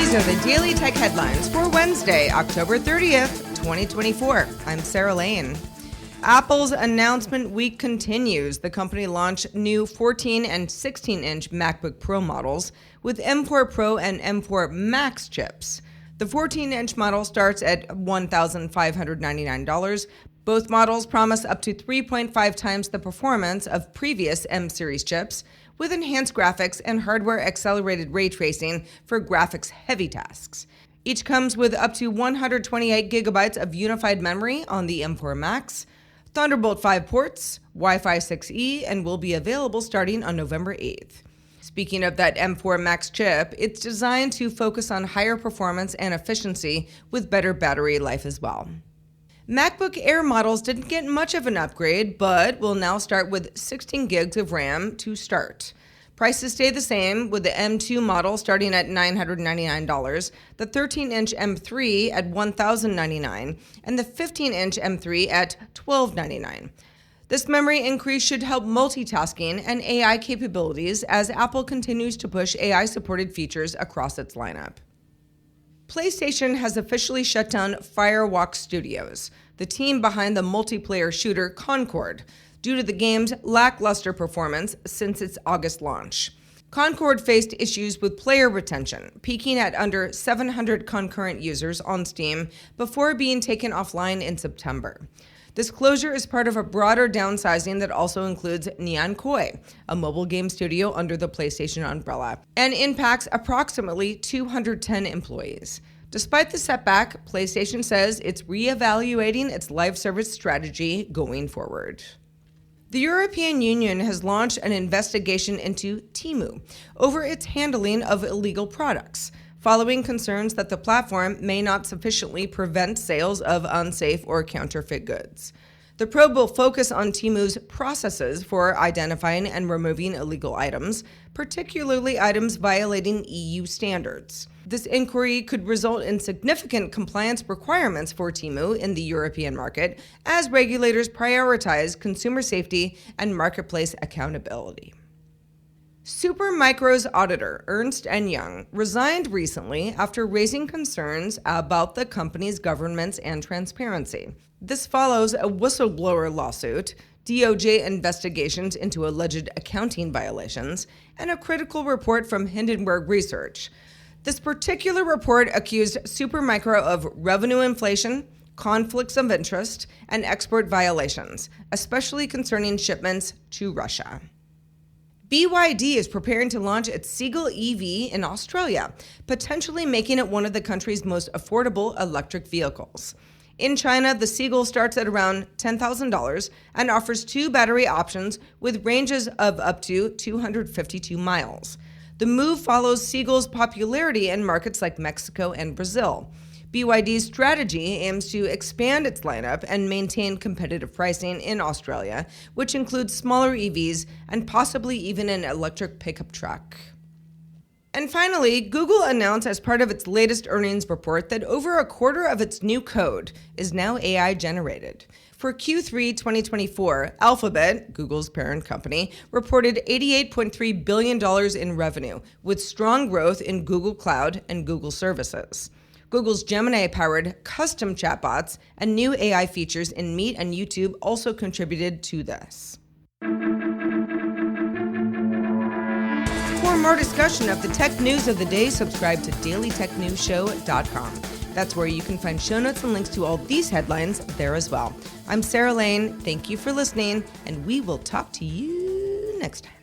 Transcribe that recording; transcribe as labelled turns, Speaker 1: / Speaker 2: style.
Speaker 1: These are the Daily Tech headlines for Wednesday, October 30th, 2024. I'm Sarah Lane. Apple's announcement week continues. The company launched new 14 and 16-inch Macbook Pro models with M4 Pro and M4 Max chips. The 14-inch model starts at $1,599. Both models promise up to 3.5 times the performance of previous M-series chips, with enhanced graphics and hardware-accelerated ray tracing for graphics-heavy tasks. Each comes with up to 128 gigabytes of unified memory on the M4 Max, Thunderbolt 5 ports, Wi-Fi 6E, and will be available starting on November 8th. Speaking of that M4 Max chip, it's designed to focus on higher performance and efficiency with better battery life as well. MacBook Air models didn't get much of an upgrade, but will now start with 16 gigs of RAM to start. Prices stay the same, with the M2 model starting at $999, the 13-inch M3 at $1,099, and the 15-inch M3 at $1,299. This memory increase should help multitasking and AI capabilities as Apple continues to push AI-supported features across its lineup. PlayStation has officially shut down Firewalk Studios, the team behind the multiplayer shooter Concord, due to the game's lackluster performance since its August launch. Concord faced issues with player retention, peaking at under 700 concurrent users on Steam before being taken offline in September. This closure is part of a broader downsizing that also includes Nyan Koi, a mobile game studio under the PlayStation umbrella, and impacts approximately 210 employees. Despite the setback, PlayStation says it's reevaluating its live service strategy going forward. The European Union has launched an investigation into Temu over its handling of illegal products, following concerns that the platform may not sufficiently prevent sales of unsafe or counterfeit goods. The probe will focus on Temu's processes for identifying and removing illegal items, particularly items violating EU standards. This inquiry could result in significant compliance requirements for Temu in the European market as regulators prioritize consumer safety and marketplace accountability. Supermicro's auditor, Ernst & Young, resigned recently after raising concerns about the company's governance and transparency. This follows a whistleblower lawsuit, DOJ investigations into alleged accounting violations, and a critical report from Hindenburg Research. This particular report accused Supermicro of revenue inflation, conflicts of interest, and export violations, especially concerning shipments to Russia. BYD is preparing to launch its Seagull EV in Australia, potentially making it one of the country's most affordable electric vehicles. In China, the Seagull starts at around $10,000 and offers two battery options with ranges of up to 252 miles. The move follows Seagull's popularity in markets like Mexico and Brazil. BYD's strategy aims to expand its lineup and maintain competitive pricing in Australia, which includes smaller EVs and possibly even an electric pickup truck. And finally, Google announced as part of its latest earnings report that over a quarter of its new code is now AI generated. For Q3 2024, Alphabet, Google's parent company, reported $88.3 billion in revenue, with strong growth in Google Cloud and Google Services. Google's Gemini-powered custom chatbots and new AI features in Meet and YouTube also contributed to this. For more discussion of the tech news of the day, subscribe to dailytechnewsshow.com. That's where you can find show notes and links to all these headlines there as well. I'm Sarah Lane. Thank you for listening, and we will talk to you next time.